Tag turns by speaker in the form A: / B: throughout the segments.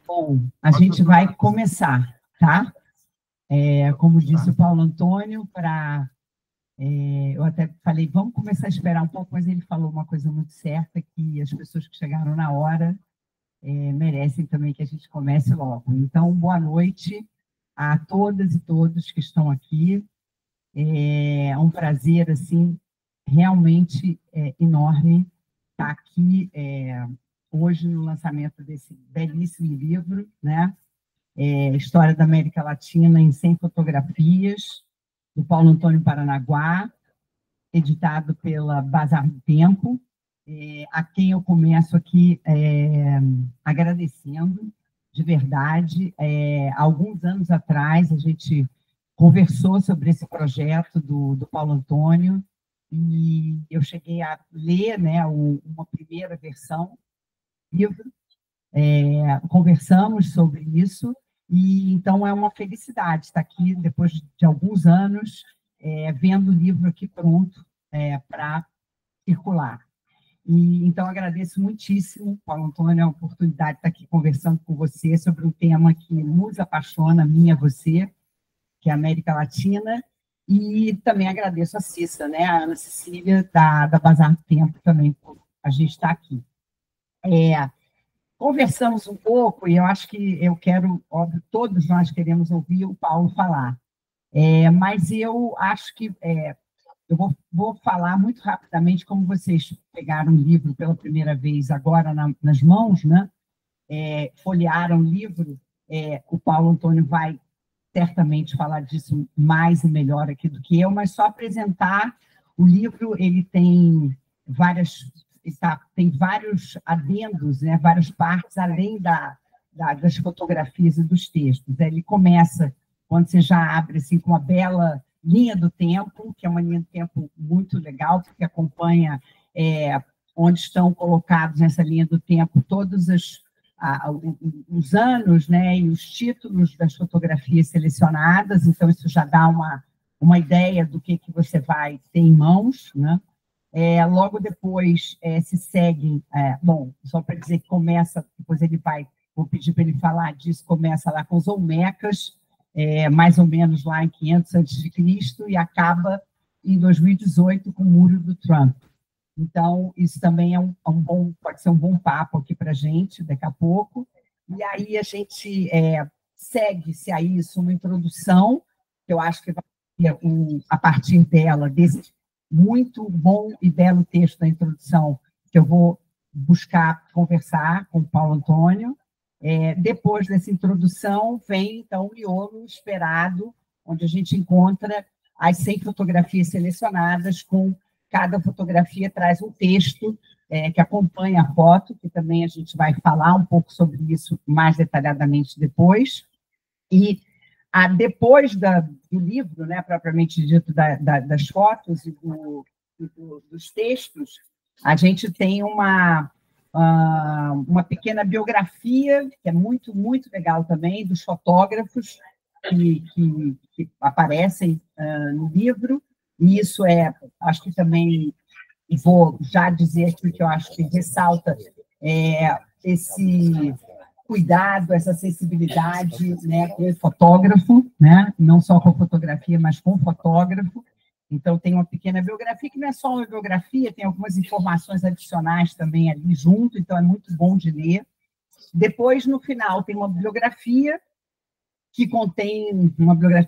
A: Bom, a gente vai começar, tá? Como disse o Paulo Antônio, eu até falei, vamos começar a esperar um pouco, mas ele falou uma coisa muito certa, que as pessoas que chegaram na hora merecem também que a gente comece logo. Então, boa noite a todas e todos que estão aqui. É um prazer, assim, realmente enorme estar aqui hoje no lançamento desse belíssimo livro, né? História da América Latina em 100 fotografias, do Paulo Antônio Paranaguá, editado pela Bazar do Tempo, a quem eu começo aqui agradecendo, de verdade. Alguns anos atrás, a gente conversou sobre esse projeto do Paulo Antônio, e eu cheguei a ler, né, uma primeira versão do livro, conversamos sobre isso, e então é uma felicidade estar aqui, depois de alguns anos, vendo o livro aqui pronto para circular. E, então, agradeço muitíssimo, Paulo Antônio, a oportunidade de estar aqui conversando com você sobre um tema que nos apaixona, minha, você, que é a América Latina, e também agradeço a Cissa, né, a Ana Cecília, da Bazar do Tempo, também, por a gente estar aqui. Conversamos um pouco, e eu acho que eu quero, óbvio, todos nós queremos ouvir o Paulo falar, mas eu acho que eu vou falar muito rapidamente, como vocês pegaram o livro pela primeira vez agora nas mãos, né? Folhearam o livro, o Paulo Antônio vai certamente falar disso mais e melhor aqui do que eu, mas só apresentar o livro. Ele tem tem vários adendos, né? Várias partes, além das fotografias e dos textos. Ele começa, quando você já abre assim, com uma bela linha do tempo, que é uma linha do tempo muito legal, porque acompanha onde estão colocados nessa linha do tempo todos os anos, né, e os títulos das fotografias selecionadas. Então, isso já dá uma ideia do que você vai ter em mãos, né? Logo depois se seguem, bom, só para dizer que começa, depois vou pedir para ele falar disso, começa lá com os Olmecas, mais ou menos lá em 500 a.C., e acaba em 2018 com o Muro do Trump. Então, isso também pode ser um bom papo aqui para a gente, daqui a pouco. E aí a gente segue-se a isso uma introdução, que eu acho que vai ser, a partir dela, desse muito bom e belo texto da introdução, que eu vou buscar conversar com o Paulo Antônio. Depois dessa introdução, vem, então, o miolo esperado, onde a gente encontra as 100 fotografias selecionadas, com cada fotografia traz um texto que acompanha a foto, que também a gente vai falar um pouco sobre isso mais detalhadamente depois. E depois do livro, né, propriamente dito, das fotos e dos textos, a gente tem uma pequena biografia, que é muito, muito legal também, dos fotógrafos que aparecem no livro. E isso acho que também vou já dizer aqui que eu acho que ressalta esse cuidado, essa sensibilidade, né, com o fotógrafo, né, não só com fotografia, mas com o fotógrafo. Então, tem uma pequena biografia, que não é só uma biografia, tem algumas informações adicionais também ali junto, então é muito bom de ler. Depois, no final, tem uma biografia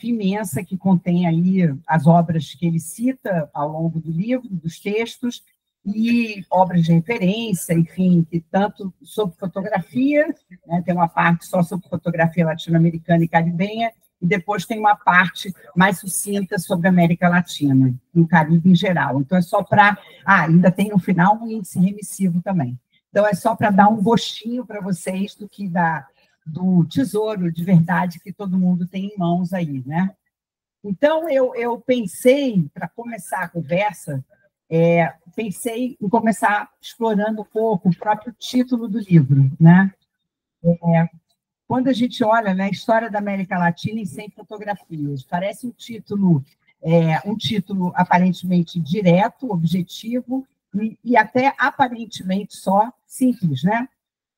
A: imensa, que contém ali as obras que ele cita ao longo do livro, dos textos, e obras de referência, enfim, que tanto sobre fotografia, né, tem uma parte só sobre fotografia latino-americana e caribenha, e depois tem uma parte mais sucinta sobre a América Latina, e o Caribe em geral. Então, é só para... ainda tem no final um índice remissivo também. Então, é só para dar um gostinho para vocês do tesouro de verdade que todo mundo tem em mãos aí, né? Então, eu pensei, para começar a conversa, pensei em começar explorando um pouco o próprio título do livro, né? Quando a gente olha, né, a história da América Latina em 100 fotografias, parece um título aparentemente direto, objetivo, e até aparentemente só simples, né?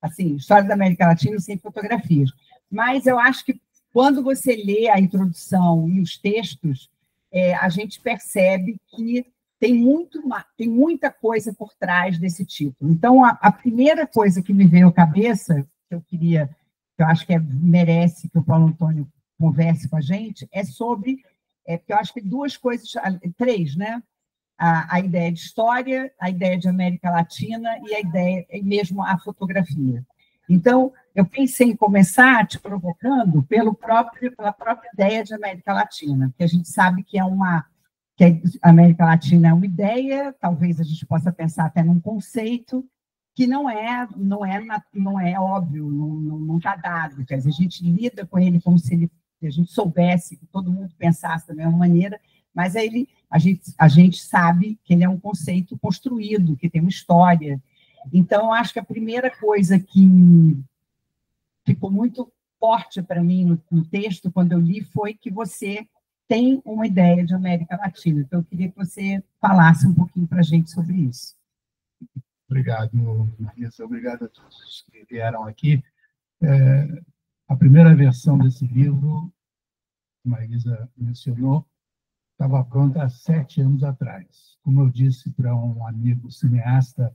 A: Assim, história da América Latina sem fotografias. Mas eu acho que quando você lê a introdução e os textos, a gente percebe que tem muita coisa por trás desse título. Então, a primeira coisa que me veio à cabeça, que eu acho que merece que o Paulo Antônio converse com a gente, é sobre, porque eu acho que duas coisas, três, né? A ideia de história, a ideia de América Latina e a ideia, e mesmo a fotografia. Então, eu pensei em começar te provocando pela própria ideia de América Latina, porque a gente sabe que a América Latina é uma ideia, talvez a gente possa pensar até num conceito que não é óbvio, não está dado. Quer dizer, a gente lida com ele como se a gente soubesse, que todo mundo pensasse da mesma maneira, mas a gente sabe que ele é um conceito construído, que tem uma história. Então, eu acho que a primeira coisa que ficou muito forte para mim no texto, quando eu li, foi que você tem uma ideia de América Latina. Então, eu queria que você falasse um pouquinho para a gente sobre isso.
B: Obrigado, Marisa. Obrigado a todos que vieram aqui. A primeira versão desse livro, que a Marisa mencionou, estava pronta há 7 anos atrás. Como eu disse para um amigo cineasta,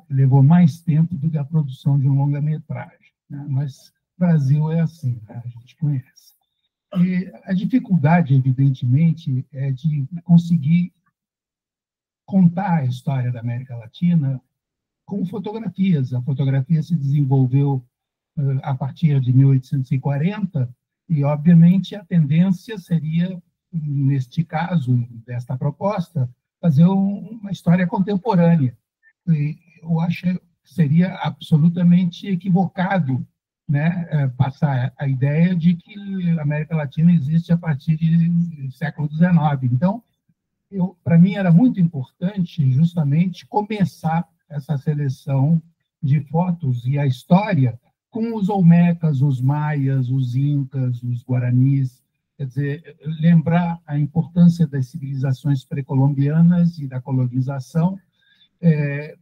B: levou mais tempo do que a produção de um longa-metragem, né? Mas o Brasil é assim, né? A gente conhece. E a dificuldade, evidentemente, é de conseguir contar a história da América Latina com fotografias. A fotografia se desenvolveu a partir de 1840 e, obviamente, a tendência seria, neste caso, desta proposta, fazer uma história contemporânea. E eu acho que seria absolutamente equivocado, né, passar a ideia de que a América Latina existe a partir do século XIX. Então, para mim era muito importante justamente começar essa seleção de fotos e a história com os olmecas, os maias, os incas, os guaranis, quer dizer, lembrar a importância das civilizações pré-colombianas e da colonização,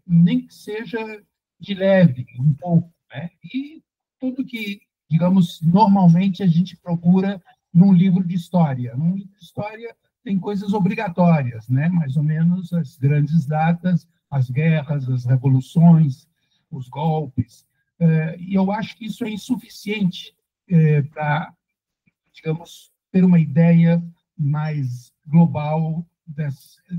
B: nem que seja de leve, um pouco, né? E tudo que, digamos, normalmente a gente procura num livro de história. Num livro de história tem coisas obrigatórias, né? Mais ou menos as grandes datas, as guerras, as revoluções, os golpes. E eu acho que isso é insuficiente para, digamos, ter uma ideia mais global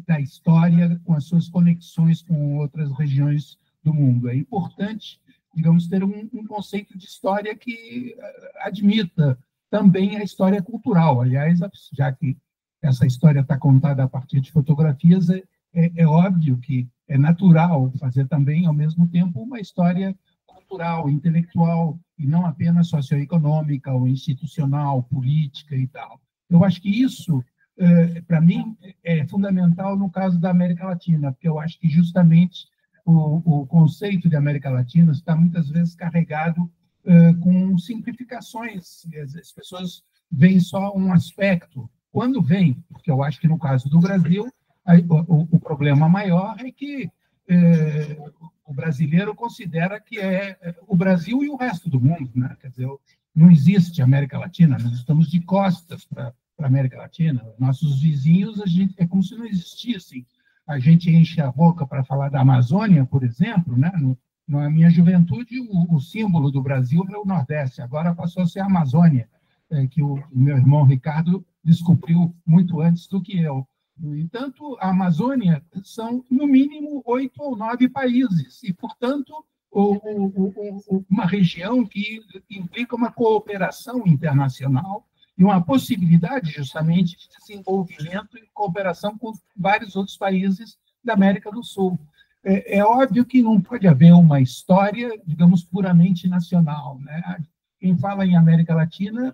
B: da história, com as suas conexões com outras regiões do mundo. É importante, digamos, ter um conceito de história que admita também a história cultural. Aliás, já que essa história está contada a partir de fotografias, é óbvio que é natural fazer também, ao mesmo tempo, uma história cultural, intelectual, e não apenas socioeconômica ou institucional, política e tal. Eu acho que isso, para mim, é fundamental no caso da América Latina, porque eu acho que justamente o conceito de América Latina está muitas vezes carregado com simplificações. As pessoas veem só um aspecto. Quando vem, porque eu acho que no caso do Brasil, o problema maior é que o brasileiro considera que é o Brasil e o resto do mundo, né? Quer dizer, não existe América Latina, nós estamos de costas para a América Latina. Nossos vizinhos, é como se não existissem. A gente enche a boca para falar da Amazônia, por exemplo, né? Na minha juventude, o símbolo do Brasil era o Nordeste, agora passou a ser a Amazônia, que o meu irmão Ricardo descobriu muito antes do que eu. No entanto, a Amazônia são, no mínimo, 8 ou 9 países, e, portanto, uma região que implica uma cooperação internacional e uma possibilidade, justamente, de desenvolvimento e cooperação com vários outros países da América do Sul. É óbvio que não pode haver uma história, digamos, puramente nacional, né? Quem fala em América Latina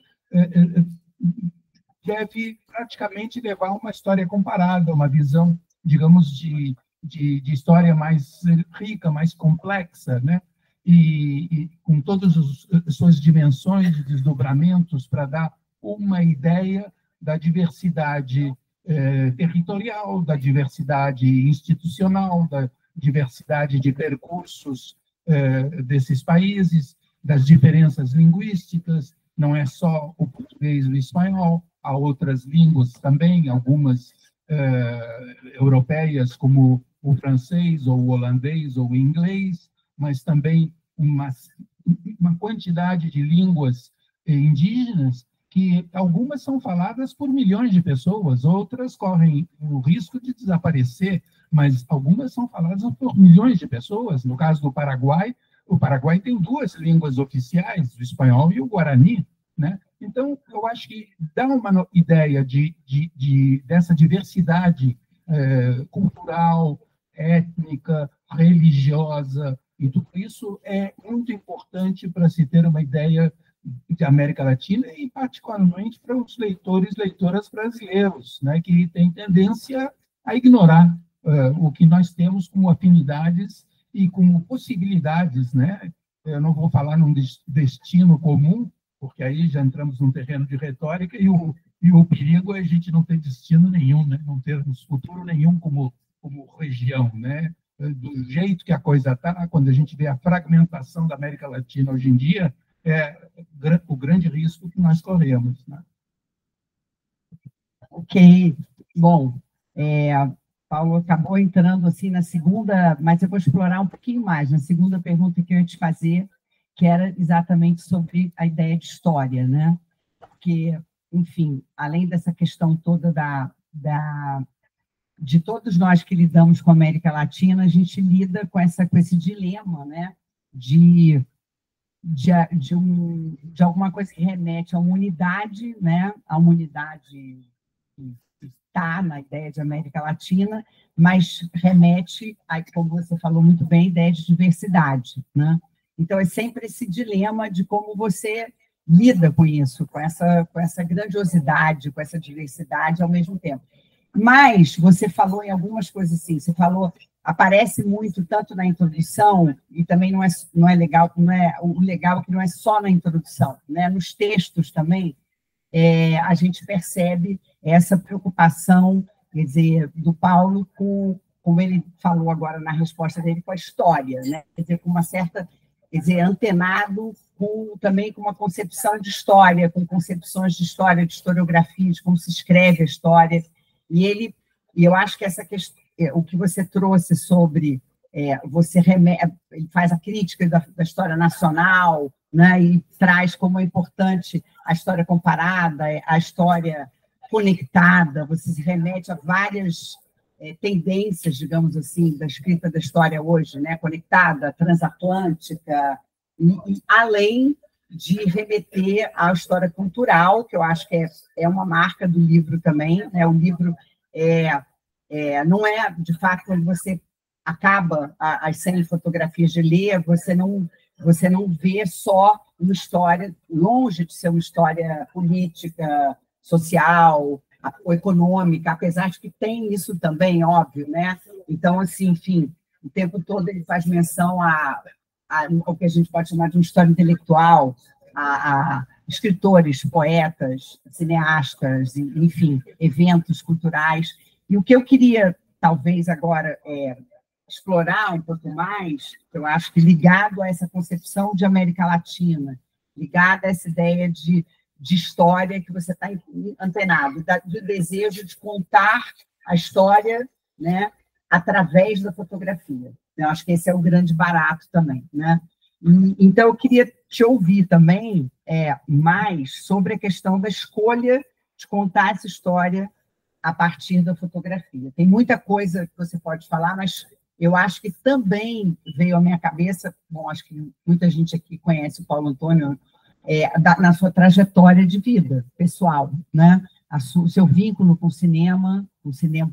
B: deve praticamente levar uma história comparada, uma visão, digamos, de história mais rica, mais complexa, né? E com todas as suas dimensões, desdobramentos, para dar uma ideia da diversidade territorial, da diversidade institucional, da diversidade de percursos desses países, das diferenças linguísticas. Não é só o português e o espanhol, há outras línguas também, algumas europeias, como o francês, ou o holandês, ou o inglês, mas também uma quantidade de línguas indígenas que algumas são faladas por milhões de pessoas, outras correm o risco de desaparecer, mas algumas são faladas por milhões de pessoas. No caso do Paraguai, o Paraguai tem duas línguas oficiais, o espanhol e o guarani, né? Então, eu acho que dá uma ideia dessa diversidade cultural, étnica, religiosa, e tudo isso é muito importante para se ter uma ideia de América Latina e, particularmente, para os leitores e leitoras brasileiros, né, que têm tendência a ignorar o que nós temos como afinidades e como possibilidades, né? Eu não vou falar num destino comum, porque aí já entramos num terreno de retórica, e o perigo é a gente não ter destino nenhum, né? Não termos futuro nenhum como região, né? Do jeito que a coisa está, quando a gente vê a fragmentação da América Latina hoje em dia, é o grande risco que nós corremos, né?
A: Ok, bom, Paulo acabou entrando assim na segunda, mas eu vou explorar um pouquinho mais, na segunda pergunta que eu ia te fazer, que era exatamente sobre a ideia de história, né? Porque, enfim, além dessa questão toda de todos nós que lidamos com a América Latina, a gente lida com esse dilema, né? De alguma coisa que remete a uma unidade, né? A uma unidade que está na ideia de América Latina, mas remete, como você falou muito bem, a ideia de diversidade, né? Então, é sempre esse dilema de como você lida com isso, com essa grandiosidade, com essa diversidade ao mesmo tempo. Mas você falou em algumas coisas assim, você falou, aparece muito tanto na introdução, e também não é legal, o legal é que não é só na introdução, né? Nos textos também, a gente percebe essa preocupação, quer dizer, do Paulo como ele falou agora na resposta dele, com a história, né? Quer dizer, com uma certa, quer dizer, antenado também com uma concepção de história, com concepções de história, de historiografia, de como se escreve a história. E eu acho que essa questão, o que você trouxe sobre ele faz a crítica da história nacional, né, e traz como é importante a história comparada, a história conectada, você se remete a várias tendências, digamos assim, da escrita da história hoje, né, conectada, transatlântica, e além de remeter à história cultural, que eu acho que é uma marca do livro também, né, o livro não é, de fato, quando você acaba as 100 fotografias de ler, você não vê só uma história, longe de ser uma história política, social, ou econômica, apesar de que tem isso também, óbvio, né? Então, assim, enfim, o tempo todo ele faz menção ao que a gente pode chamar de uma história intelectual, a escritores, poetas, cineastas, enfim, eventos culturais. E o que eu queria, talvez, agora explorar um pouco mais, eu acho que ligado a essa concepção de América Latina, ligado a essa ideia de história que você está antenado, do desejo de contar a história, né, através da fotografia. Eu acho que esse é o grande barato também, né? Então, eu queria te ouvir também mais sobre a questão da escolha de contar essa história a partir da fotografia. Tem muita coisa que você pode falar, mas eu acho que também veio à minha cabeça, bom, acho que muita gente aqui conhece o Paulo Antônio, na sua trajetória de vida pessoal, né? O seu vínculo com o cinema,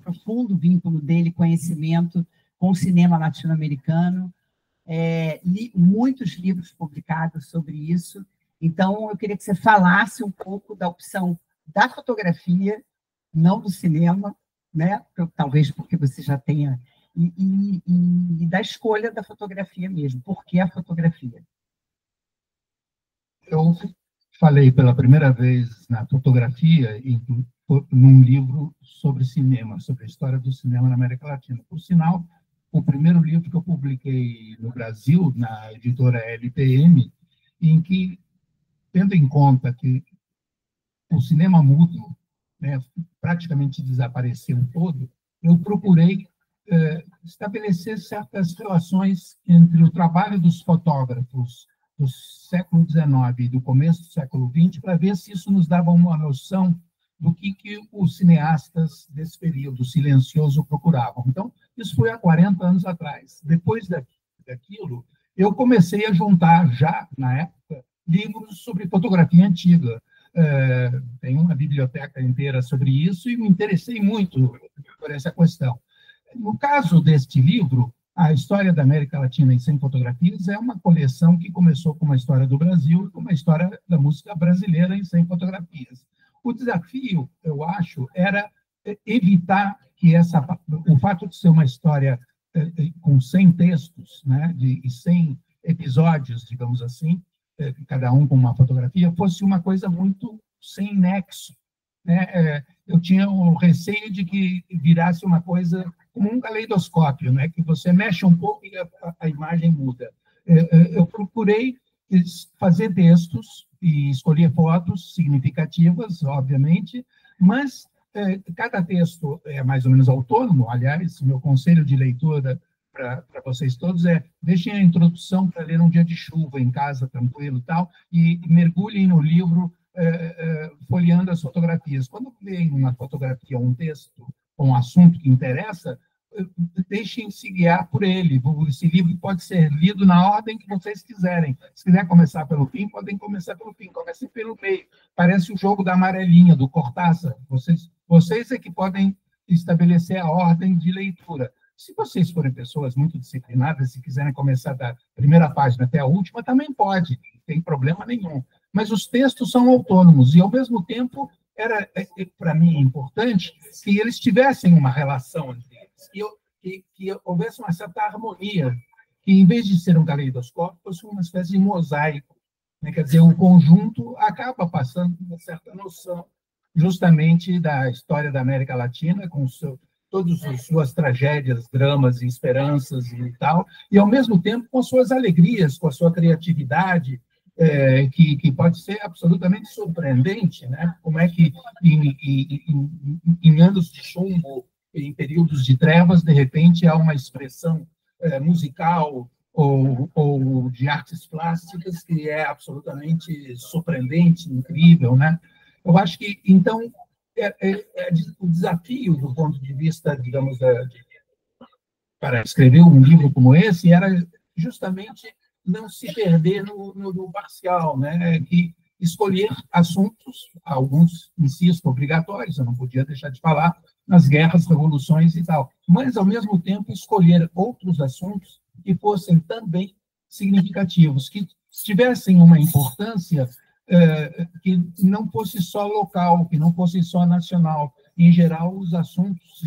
A: profundo vínculo dele, conhecimento com o cinema latino-americano, li muitos livros publicados sobre isso. Então, eu queria que você falasse um pouco da opção da fotografia, não do cinema, né? Talvez porque você já tenha, e da escolha da fotografia mesmo. Por que a fotografia?
B: Eu falei pela primeira vez na fotografia num livro sobre cinema, sobre a história do cinema na América Latina. Por sinal, o primeiro livro que eu publiquei no Brasil, na editora LPM, em que, tendo em conta que o cinema mudo, né, praticamente desapareceu todo, eu procurei estabelecer certas relações entre o trabalho dos fotógrafos do século XIX e do começo do século XX, para ver se isso nos dava uma noção do que os cineastas desse período silencioso procuravam. Então, isso foi há 40 anos atrás. Depois daquilo, eu comecei a juntar, já na época, livros sobre fotografia antiga. Tem uma biblioteca inteira sobre isso e me interessei muito por essa questão. No caso deste livro, A História da América Latina em 100 Fotografias, é uma coleção que começou com uma história do Brasil e com uma história da música brasileira em 100 fotografias. O desafio, eu acho, era evitar que o fato de ser uma história com 100 textos, né, e 100 episódios, digamos assim, cada um com uma fotografia, fosse uma coisa muito sem nexo, né? Eu tinha o receio de que virasse uma coisa como um caleidoscópio, né? Que você mexe um pouco e a imagem muda. Eu procurei fazer textos e escolher fotos significativas, obviamente, mas cada texto é mais ou menos autônomo. Aliás, meu conselho de leitura para vocês todos deixem a introdução para ler um dia de chuva em casa, tranquilo e tal, e mergulhem no livro folheando as fotografias. Quando leem uma fotografia, um texto, um assunto que interessa, deixem-se guiar por ele. Esse livro pode ser lido na ordem que vocês quiserem. Se quiser começar pelo fim, podem começar pelo fim. Comecem pelo meio. Parece o jogo da amarelinha, do Cortázar. Vocês é que podem estabelecer a ordem de leitura. Se vocês forem pessoas muito disciplinadas e quiserem começar da primeira página até a última, também pode, não tem problema nenhum. Mas os textos são autônomos e, ao mesmo tempo, era, para mim, importante que eles tivessem uma relação entre eles, que houvesse uma certa harmonia, que, em vez de ser um caleidoscópio, fosse uma espécie de mosaico, né? Quer dizer, o conjunto acaba passando uma certa noção justamente da história da América Latina, com todas as suas tragédias, dramas e esperanças e tal, e, ao mesmo tempo, com suas alegrias, com a sua criatividade, que pode ser absolutamente surpreendente, né? Como é que, em anos de chumbo, em períodos de trevas, de repente, há uma expressão musical ou de artes plásticas que é absolutamente surpreendente, incrível, né? Eu acho que, então, o desafio do ponto de vista, digamos, para escrever um livro como esse era justamente não se perder no parcial, né? Que escolher assuntos, alguns, insisto, obrigatórios, eu não podia deixar de falar nas guerras, revoluções e tal, mas, ao mesmo tempo, escolher outros assuntos que fossem também significativos, que tivessem uma importância que não fosse só local, que não fosse só nacional. Em geral, os assuntos,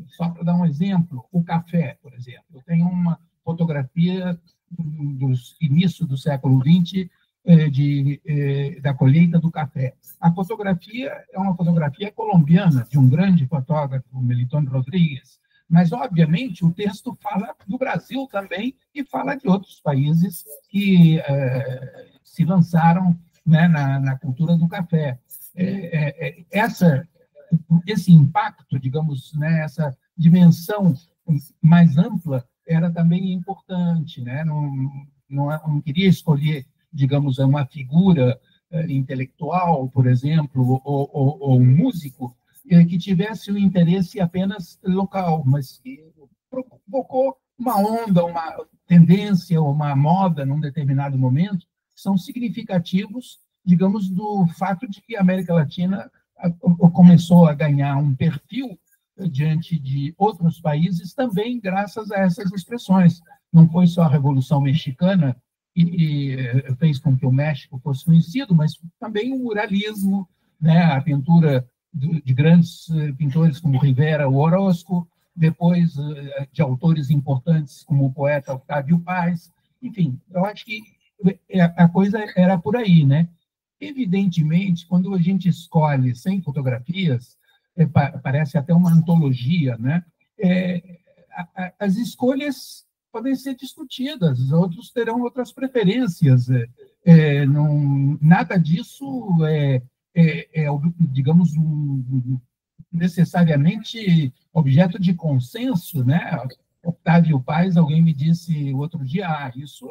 B: só para dar um exemplo, o café, por exemplo. Eu tenho uma fotografia dos início do século XX da colheita do café. A fotografia é uma fotografia colombiana, de um grande fotógrafo, Melitón Rodríguez, mas, obviamente, o texto fala do Brasil também e fala de outros países que se lançaram, né, na cultura do café. Esse impacto, digamos, né, essa dimensão mais ampla era também importante, né? Não queria escolher, digamos, uma figura intelectual, por exemplo, ou um músico que tivesse um interesse apenas local, mas que provocou uma onda, uma tendência, uma moda num determinado momento, são significativos, digamos, do fato de que a América Latina começou a ganhar um perfil diante de outros países também graças a essas expressões. Não foi só a Revolução Mexicana que fez com que o México fosse conhecido, mas também o muralismo, né, a pintura de grandes pintores como Rivera, o Orozco, depois de autores importantes como o poeta Octávio Paz. Enfim, eu acho que a coisa era por aí, né? Evidentemente, quando a gente escolhe 100 fotografias, parece até uma antologia, né? As escolhas podem ser discutidas, outros terão outras preferências. Nada disso digamos, necessariamente objeto de consenso, né? Octávio Paz, alguém me disse outro dia, isso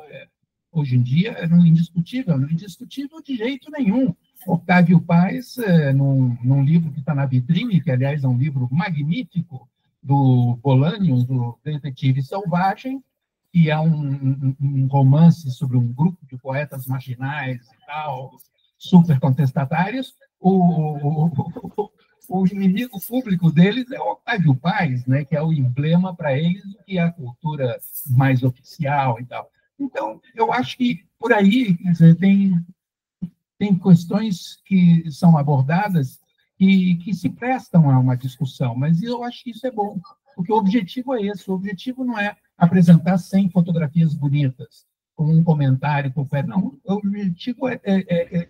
B: hoje em dia é indiscutível, não indiscutível de jeito nenhum. Octávio Paz, num livro que está na vitrine, que, aliás, é um livro magnífico, do Bolanhos, do Detetive Selvagem, que é um romance sobre um grupo de poetas marginais e tal, super contestatários. O inimigo público deles é o Octávio Paz, né, que é o emblema para eles, que é a cultura mais oficial e tal. Então, eu acho que por aí, quer dizer, tem questões que são abordadas que se prestam a uma discussão, mas eu acho que isso é bom, porque o objetivo é esse, o objetivo não é apresentar 100 fotografias bonitas, com um comentário qualquer, não, o objetivo é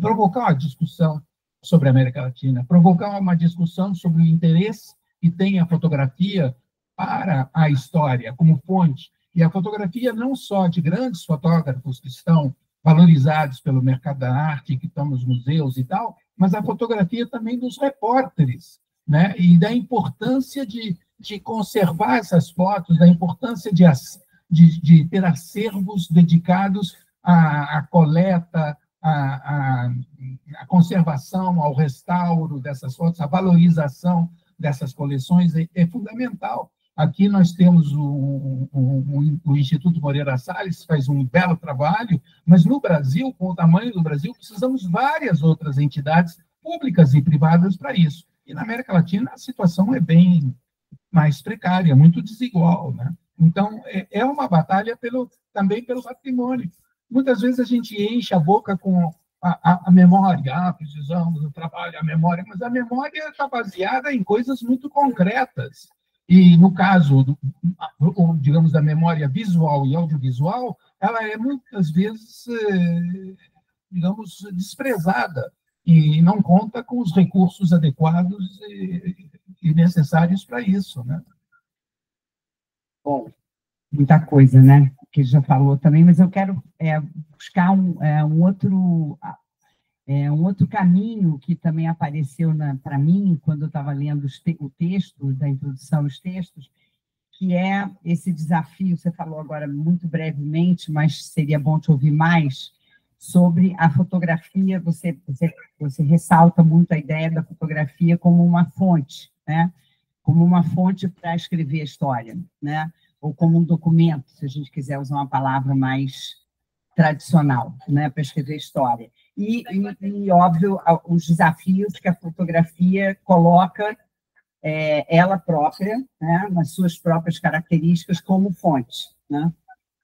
B: provocar uma discussão sobre a América Latina, provocar uma discussão sobre o interesse que tem a fotografia para a história, como fonte, e a fotografia não só de grandes fotógrafos que estão valorizados pelo mercado da arte, que estão nos museus e tal, mas a fotografia também dos repórteres, né? E da importância de conservar essas fotos, da importância de ter acervos dedicados à coleta, à conservação, ao restauro dessas fotos, à valorização dessas coleções é fundamental. Aqui nós temos o Instituto Moreira Salles, que faz um belo trabalho, mas no Brasil, com o tamanho do Brasil, precisamos várias outras entidades públicas e privadas para isso. E na América Latina a situação é bem mais precária, muito desigual, né? Então, é uma batalha também pelo patrimônio. Muitas vezes a gente enche a boca com a memória, precisamos do trabalho, a memória, mas a memória está baseada em coisas muito concretas. E, no caso, digamos, da memória visual e audiovisual, ela é muitas vezes, digamos, desprezada e não conta com os recursos adequados e necessários para isso, né?
A: Bom, muita coisa, né? Que já falou também, mas eu quero buscar um outro caminho que também apareceu para mim quando eu estava lendo o texto, da introdução aos textos, que é esse desafio, você falou agora muito brevemente, mas seria bom te ouvir mais, sobre a fotografia, você ressalta muito a ideia da fotografia como uma fonte, né? Como uma fonte para escrever a história, né? Ou como um documento, se a gente quiser usar uma palavra mais tradicional, né? Para escrever história. E, óbvio, os desafios que a fotografia coloca ela própria, né, nas suas próprias características como fonte, né?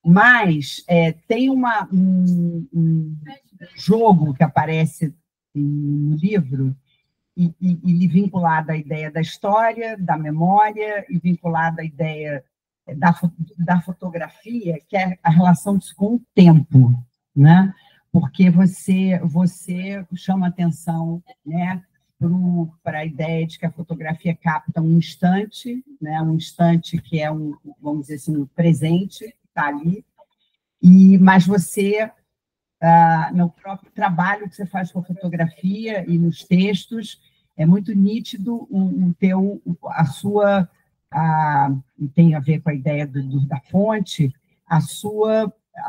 A: Mas tem um jogo que aparece no livro e vinculado à ideia da história, da memória, e vinculado à ideia da fotografia, que é a relação disso com o tempo, né? Porque você chama atenção, né, para a ideia de que a fotografia capta um instante, né, um instante que é vamos dizer assim, um presente, que está ali, mas você, no próprio trabalho que você faz com a fotografia e nos textos, é muito nítido a sua, tem a ver com a ideia da fonte, a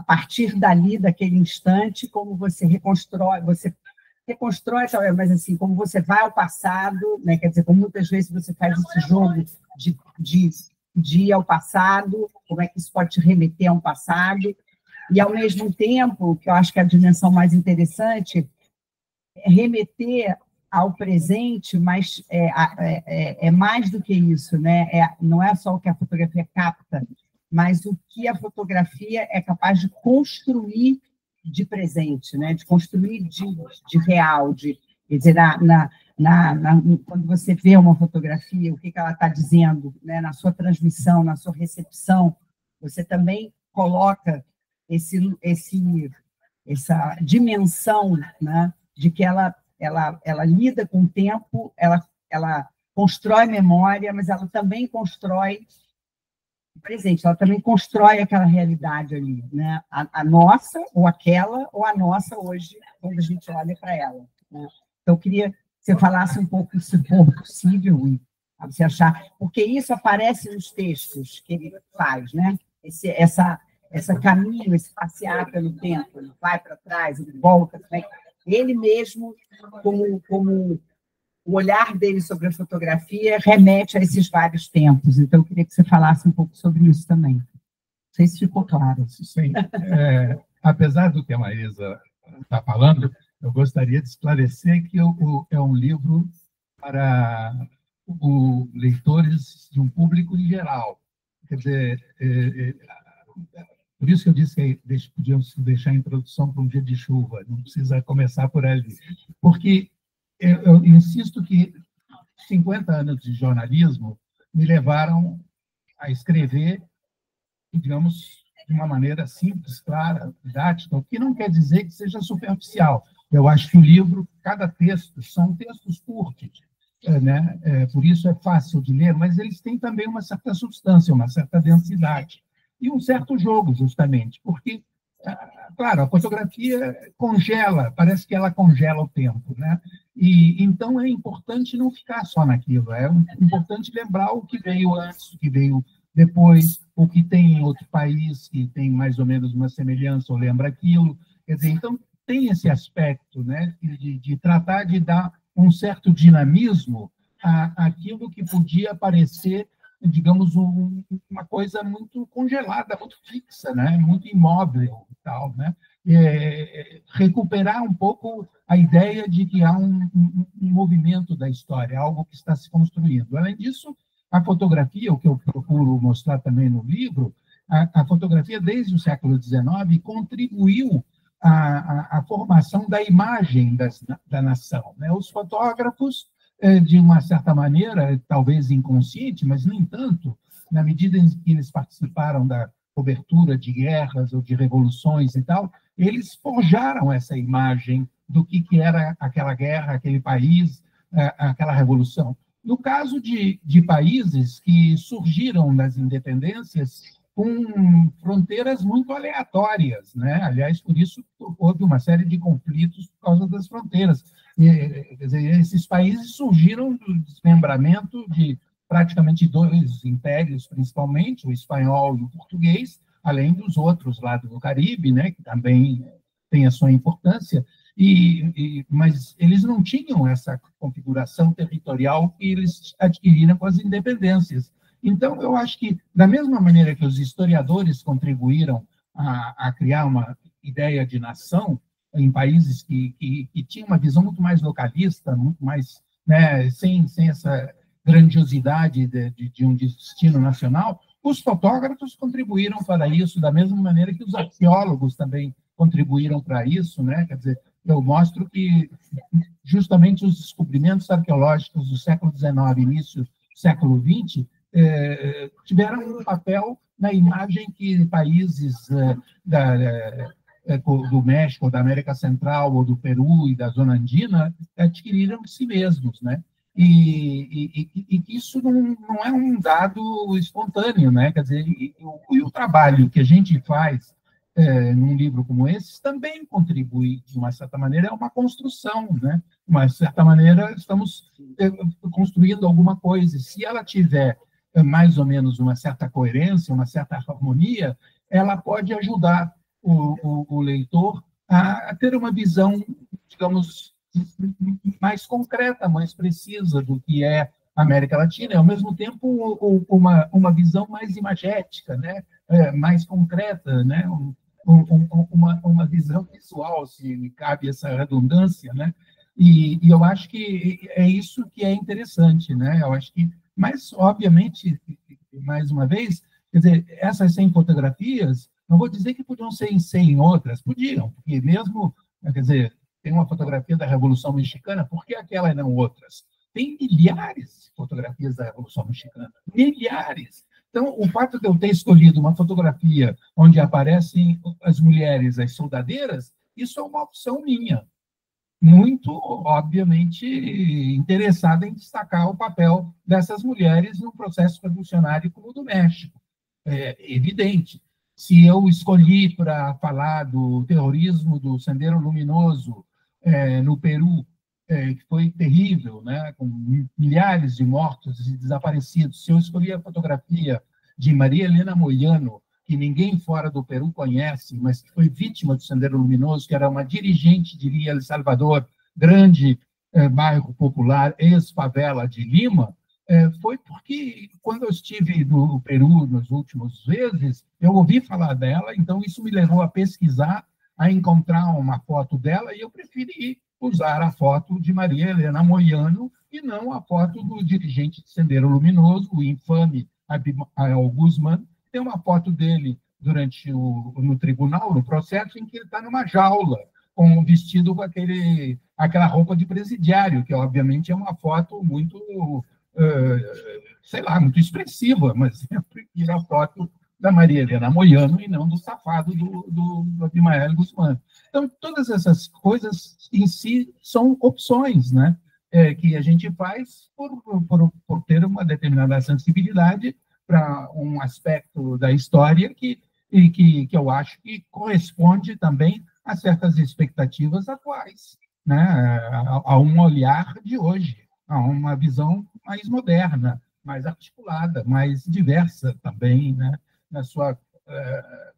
A: partir dali, daquele instante, como você reconstrói, mas assim, como você vai ao passado, né? Quer dizer, como muitas vezes você faz esse jogo de ir ao passado, como é que isso pode te remeter a um passado, e, ao mesmo tempo, que eu acho que é a dimensão mais interessante, é remeter ao presente, mas é mais do que isso, né? Não é só o que a fotografia capta, mas o que a fotografia é capaz de construir de presente, né? De construir de real, quer dizer, quando você vê uma fotografia, o que ela está dizendo, né? Na sua transmissão, na sua recepção, você também coloca essa dimensão, né, de que ela lida com o tempo, ela constrói memória, mas ela também constrói presente, ela também constrói aquela realidade ali, né? A nossa, ou aquela, ou a nossa hoje, quando a gente olha para ela, né? Então, eu queria que você falasse um pouco, se for possível, e você achar, porque isso aparece nos textos que ele faz, né? Essa caminho, esse passear pelo tempo, ele vai para trás, ele volta, né? Ele mesmo, como o olhar dele sobre a fotografia remete a esses vários tempos. Então, eu queria que você falasse um pouco sobre isso também. Não sei se ficou claro.
B: Sim. Apesar do que a Maísa está falando, eu gostaria de esclarecer que é um livro para leitores de um público em geral. Quer dizer, por isso que eu disse que podíamos deixar a introdução para um dia de chuva, não precisa começar por ali. Porque eu insisto que 50 anos de jornalismo me levaram a escrever, digamos, de uma maneira simples, clara, didática, o que não quer dizer que seja superficial. Eu acho que o livro, cada texto, são textos curtos, né? Por isso é fácil de ler, mas eles têm também uma certa substância, uma certa densidade e um certo jogo, justamente, porque, claro, a fotografia congela, parece que ela congela o tempo, né? E então é importante não ficar só naquilo, é importante lembrar o que veio antes, o que veio depois, o que tem em outro país que tem mais ou menos uma semelhança ou lembra aquilo. Quer dizer, então tem esse aspecto, né, de tratar de dar um certo dinamismo àquilo que podia parecer, digamos, uma coisa muito congelada, muito fixa, né, muito imóvel e tal, né? Recuperar um pouco a ideia de que há um movimento da história, algo que está se construindo. Além disso, a fotografia, o que eu procuro mostrar também no livro, a fotografia, desde o século XIX, contribuiu à formação da imagem da nação, né? Os fotógrafos, de uma certa maneira, talvez inconsciente, mas nem tanto, na medida em que eles participaram da cobertura de guerras ou de revoluções e tal, eles forjaram essa imagem do que era aquela guerra, aquele país, aquela revolução. No caso de países que surgiram das independências com fronteiras muito aleatórias, né? Aliás, por isso houve uma série de conflitos por causa das fronteiras. Quer dizer, esses países surgiram do desmembramento de praticamente dois impérios, principalmente, o espanhol e o português, além dos outros lá do Caribe, né? Que também tem a sua importância. Mas eles não tinham essa configuração territorial que eles adquiriram com as independências. Então, eu acho que, da mesma maneira que os historiadores contribuíram a criar uma ideia de nação em países que tinham uma visão muito mais localista, muito mais, né, sem essa grandiosidade de um destino nacional, os fotógrafos contribuíram para isso, da mesma maneira que os arqueólogos também contribuíram para isso, né? Quer dizer, eu mostro que justamente os descobrimentos arqueológicos do século XIX, início do século XX, tiveram um papel na imagem que países do México, da América Central, ou do Peru e da zona andina adquiriram de si mesmos, né? E isso não é um dado espontâneo, né? Quer dizer, e o trabalho que a gente faz num livro como esse também contribui, de uma certa maneira, é uma construção, né? De uma certa maneira, estamos construindo alguma coisa, e se ela tiver mais ou menos uma certa coerência, uma certa harmonia, ela pode ajudar o leitor a ter uma visão, digamos, mais concreta, mais precisa do que é a América Latina, e, ao mesmo tempo, uma visão mais imagética, né? Mais concreta, né? Uma visão visual, se me cabe essa redundância, né? E eu acho que é isso que é interessante, né? Eu acho que, mas, obviamente, mais uma vez, quer dizer, essas 100 fotografias, não vou dizer que podiam ser em 100 outras, podiam, porque mesmo, quer dizer, tem uma fotografia da Revolução Mexicana, por que aquela e não outras? Tem milhares de fotografias da Revolução Mexicana, milhares. Então, o fato de eu ter escolhido uma fotografia onde aparecem as mulheres, as soldadeiras, Isso é uma opção minha, muito, obviamente, interessada em destacar o papel dessas mulheres no processo revolucionário como o do México. É evidente. Se eu escolhi para falar do terrorismo do Sendero Luminoso no Peru, que foi terrível, né, com milhares de mortos e desaparecidos, se eu escolhi a fotografia de Maria Helena Moyano, que ninguém fora do Peru conhece, mas que foi vítima do Sendero Luminoso, que era uma dirigente de El Salvador, grande bairro popular, ex-favela de Lima, foi porque, quando eu estive no Peru nas últimas vezes, eu ouvi falar dela, então isso me levou a pesquisar, a encontrar uma foto dela, e eu preferi usar a foto de Maria Helena Moyano e não a foto do dirigente de Sendero Luminoso, o infame Abimael Guzmán. Tem uma foto dele no tribunal, no processo, em que ele está numa jaula, com um vestido com aquela roupa de presidiário, que obviamente é uma foto muito, sei lá, muito expressiva, mas eu prefiro a foto da Maria Helena Moyano e não do safado do Abimael Guzmán. Então, todas essas coisas em si são opções, né? Que a gente faz por ter uma determinada sensibilidade para um aspecto da história que eu acho que corresponde também a certas expectativas atuais, né? A um olhar de hoje, a uma visão mais moderna, mais articulada, mais diversa também, né? Na sua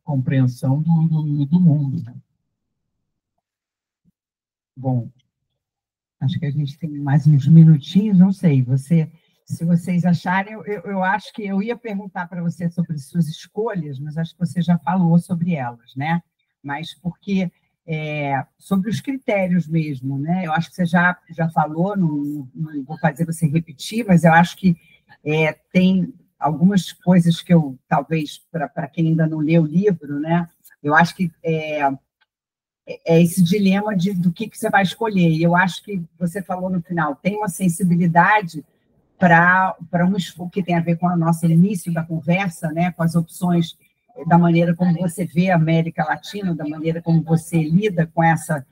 B: compreensão do mundo, né?
A: Bom, acho que a gente tem mais uns minutinhos, não sei, se vocês acharem, eu acho que eu ia perguntar para você sobre suas escolhas, mas acho que você já falou sobre elas, né? Mas porque sobre os critérios mesmo, né? Eu acho que você já falou, não vou fazer você repetir, mas eu acho que tem algumas coisas que eu, talvez, para quem ainda não leu o livro, né? Eu acho que esse dilema do que você vai escolher. E eu acho que você falou no final, tem uma sensibilidade para que tem a ver com o nosso início da conversa, né, com as opções da maneira como você vê a América Latina, da maneira como você lida com essa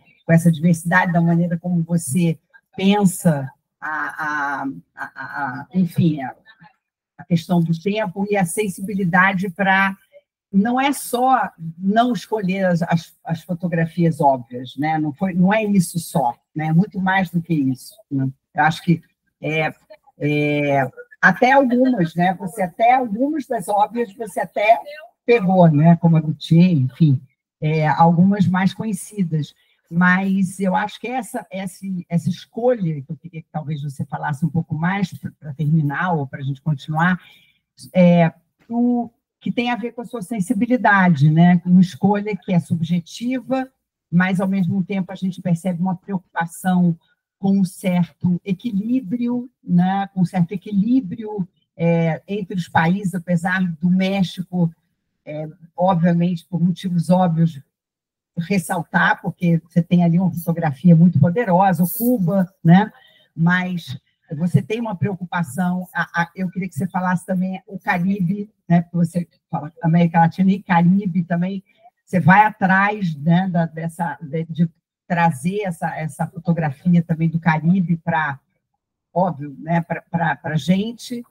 A: diversidade, da maneira como você pensa enfim, a questão do tempo e a sensibilidade para não é só não escolher as fotografias óbvias, né? Não é isso só, né? Muito mais do que isso, né? Eu acho que até algumas, né? Algumas das óbvias você até pegou, né? Como a do Che, enfim, algumas mais conhecidas. Mas eu acho que essa escolha, que eu queria que talvez você falasse um pouco mais para terminar ou para a gente continuar, que tem a ver com a sua sensibilidade, né? Uma escolha que é subjetiva, mas, ao mesmo tempo, a gente percebe uma preocupação com um certo equilíbrio, né? Com um certo equilíbrio entre os países, apesar do México, obviamente, por motivos óbvios, ressaltar, porque você tem ali uma fotografia muito poderosa, o Cuba, né? Mas você tem uma preocupação, eu queria que você falasse também o Caribe, né? Porque você fala América Latina e Caribe também, você vai atrás, né, de trazer essa fotografia também do Caribe para, óbvio, né, para a gente.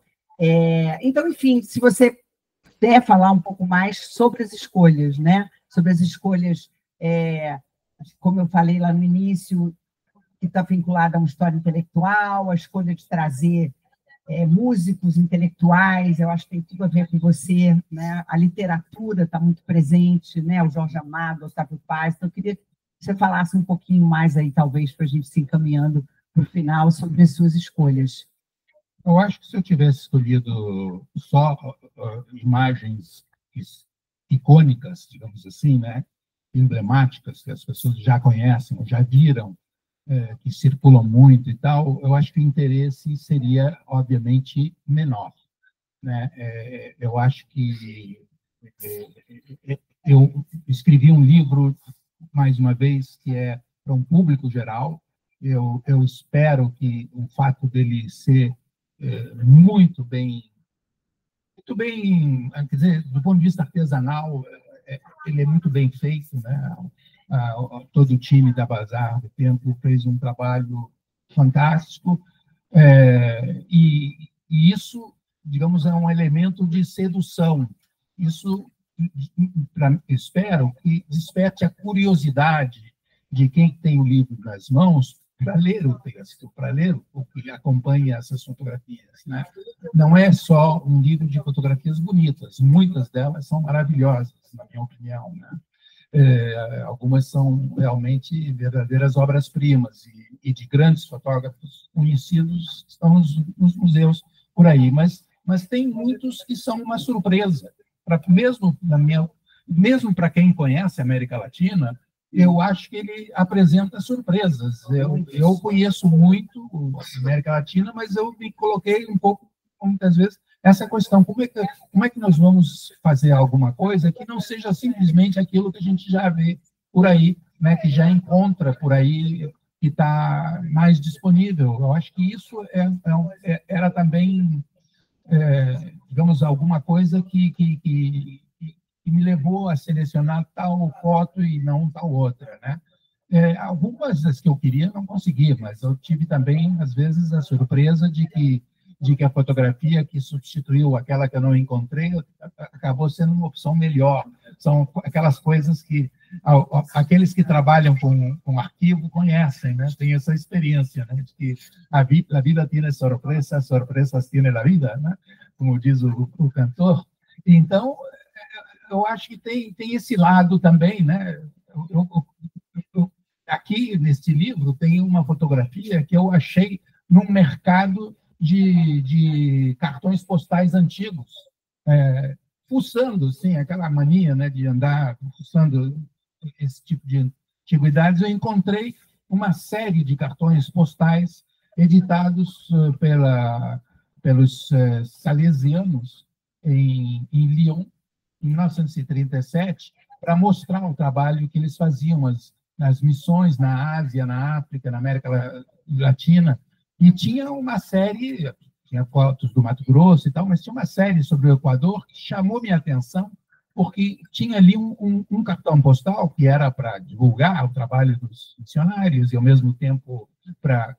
A: Então, enfim, se você puder falar um pouco mais sobre as escolhas, né? Sobre as escolhas, como eu falei lá no início, que está vinculada a uma história intelectual, a escolha de trazer músicos intelectuais, eu acho que tem tudo a ver com você, né? A literatura está muito presente, né? O Jorge Amado, o Otávio Paz, então eu queria que você falasse um pouquinho mais aí, talvez, para a gente se encaminhando para o final, sobre as suas escolhas.
B: Eu acho que se eu tivesse escolhido só imagens icônicas, digamos assim, né? Emblemáticas, que as pessoas já conhecem, ou já viram, que circulam muito e tal, eu acho que o interesse seria, obviamente, menor, né? Eu acho que eu escrevi um livro, mais uma vez, que é para um público geral. Eu espero que o fato dele ser muito bem, quer dizer, do ponto de vista artesanal, ele é muito bem feito, né? todo o time da Bazar do Tempo fez um trabalho fantástico, e isso, digamos, é um elemento de sedução. Isso, espero que desperte a curiosidade de quem tem o livro nas mãos para ler o texto, para ler o que acompanha essas fotografias, né? Não é só um livro de fotografias bonitas, muitas delas são maravilhosas, na minha opinião, né? Algumas são realmente verdadeiras obras-primas e de grandes fotógrafos conhecidos que estão nos museus por aí, mas tem muitos que são uma surpresa, mesmo para quem conhece a América Latina. Eu acho que ele apresenta surpresas. Eu conheço muito a América Latina, mas eu me coloquei um pouco, muitas vezes, essa questão: como é que nós vamos fazer alguma coisa que não seja simplesmente aquilo que a gente já vê por aí, né, que já encontra por aí, que está mais disponível. Eu acho que isso era também, digamos, alguma coisa que me levou a selecionar tal foto e não tal outra, né? Algumas das que eu queria não consegui, mas eu tive também, às vezes, a surpresa de que a fotografia que substituiu aquela que eu não encontrei acabou sendo uma opção melhor. São aquelas coisas que aqueles que trabalham com arquivo conhecem, né? Tem essa experiência, né? De que a vida tem surpresas, surpresas tem a vida, né? Como diz o cantor. Então, eu acho que tem esse lado também, né? Aqui, neste livro, tem uma fotografia que eu achei num mercado de cartões postais antigos, fuçando, sim, aquela mania, né, de andar fuçando esse tipo de antiguidades. Eu encontrei uma série de cartões postais editados pelos salesianos em Lyon, em 1937, para mostrar o trabalho que eles faziam nas missões na Ásia, na África, na América Latina. E tinha uma série, tinha fotos do Mato Grosso e tal, mas tinha uma série sobre o Equador que chamou minha atenção, porque tinha ali um cartão postal que era para divulgar o trabalho dos missionários e, ao mesmo tempo, para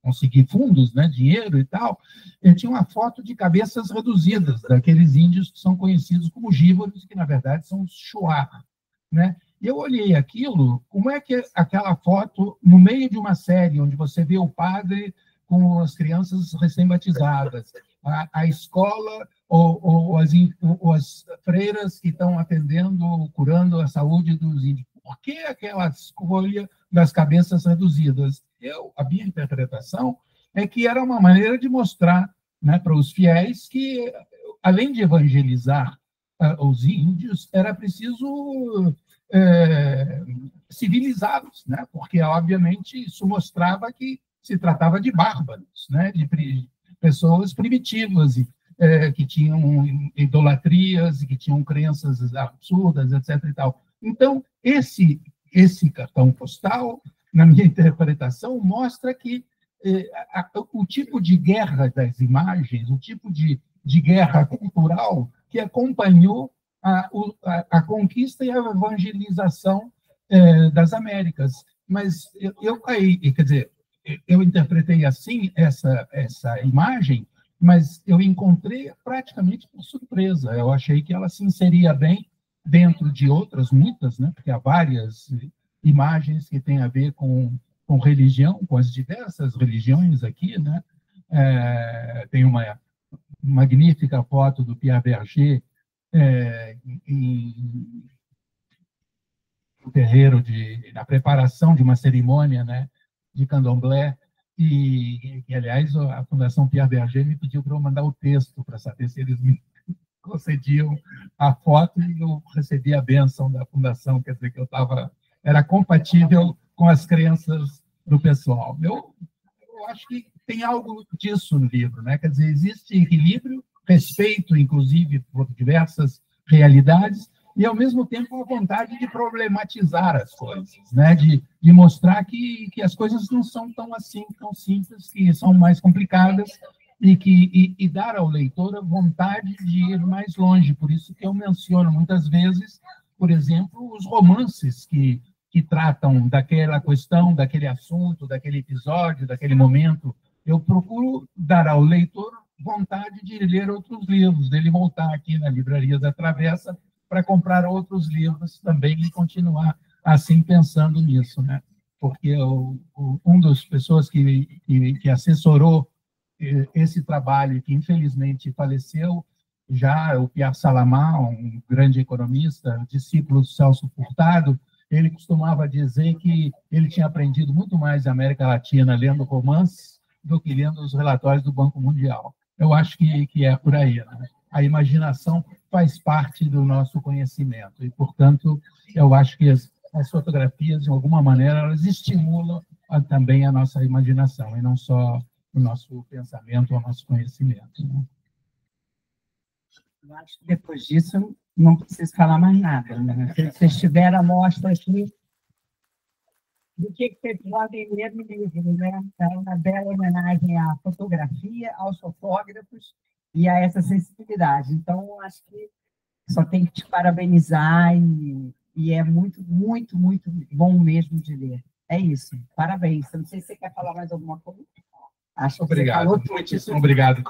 B: conseguir fundos, né, dinheiro e tal. Ele tinha uma foto de cabeças reduzidas, daqueles índios que são conhecidos como gíbaros, que, na verdade, são os Shuar, né? E eu olhei aquilo, como é que aquela foto, no meio de uma série onde você vê o padre com as crianças recém-batizadas, a escola ou as freiras que estão atendendo, curando a saúde dos índios, por que aquela escolha das cabeças reduzidas? A minha interpretação é que era uma maneira de mostrar, né, para os fiéis que, além de evangelizar os índios, era preciso civilizá-los, né? Porque, obviamente, isso mostrava que se tratava de bárbaros, né? De pessoas primitivas, que tinham idolatrias, que tinham crenças absurdas, etc. E tal. Então, esse cartão postal, na minha interpretação, mostra que o tipo de guerra das imagens, o tipo de guerra cultural que acompanhou a conquista e a evangelização das Américas. Mas quer dizer, eu interpretei assim essa imagem, mas eu encontrei praticamente por surpresa. Eu achei que ela se inseria bem dentro de outras, muitas, né? Porque há várias imagens que têm a ver com religião, com as diversas religiões aqui, né? Tem uma magnífica foto do Pierre Berger no terreiro, na preparação de uma cerimônia, né, de candomblé, e aliás, a Fundação Pierre Berger me pediu para eu mandar o texto para saber se eles me concediam a foto, e eu recebi a bênção da Fundação, quer dizer que era compatível com as crenças do pessoal. Eu acho que tem algo disso no livro, né? Quer dizer, existe equilíbrio, respeito, inclusive, por diversas realidades, e, ao mesmo tempo, a vontade de problematizar as coisas, né? De mostrar que as coisas não são tão assim, tão simples, que são mais complicadas, e dar ao leitor a vontade de ir mais longe. Por isso que eu menciono muitas vezes, por exemplo, os romances que que tratam daquela questão, daquele assunto, daquele episódio, daquele momento. Eu procuro dar ao leitor vontade de ler outros livros, dele voltar aqui na Livraria da Travessa para comprar outros livros também e continuar assim pensando nisso, né? Porque um das pessoas que assessorou esse trabalho, que infelizmente faleceu, já o Pierre Salamá, um grande economista, discípulo do Celso Furtado, ele costumava dizer que ele tinha aprendido muito mais da América Latina lendo romances do que lendo os relatórios do Banco Mundial. Eu acho que é por aí, né? A imaginação faz parte do nosso conhecimento e, portanto, eu acho que as fotografias, de alguma maneira, elas estimulam também a nossa imaginação e não só o nosso pensamento, o nosso conhecimento, né?
A: Eu acho que depois disso não preciso falar mais nada, né? Se vocês tiverem a mostra aqui do que vocês podem ler no livro, né? É uma bela homenagem à fotografia, aos fotógrafos e a essa sensibilidade. Então, acho que só tenho que te parabenizar e é muito, muito, muito bom mesmo de ler. É isso. Parabéns. Eu não sei se você quer falar mais alguma coisa. Acho que
B: obrigado.
A: Você falou tudo.
B: Obrigado.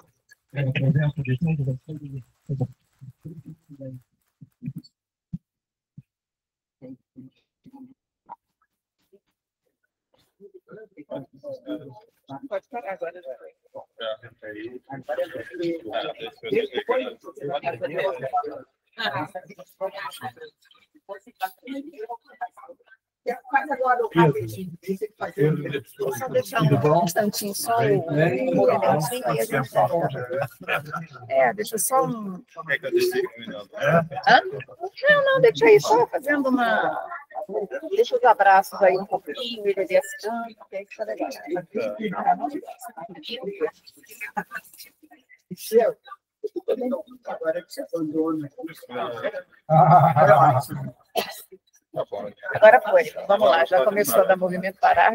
A: Pode parar agora. Faz agora o rapidinho.
C: Só deixar um instantinho, só o movimentinho aí a gente volta. Deixa só um... Não, deixa aí só fazendo uma... Deixa os abraços aí um pouquinho, ele ali assinando, que aí fica legal.
A: Agora que você abandona.
C: Agora foi. Vamos lá, já começou a dar movimento parar.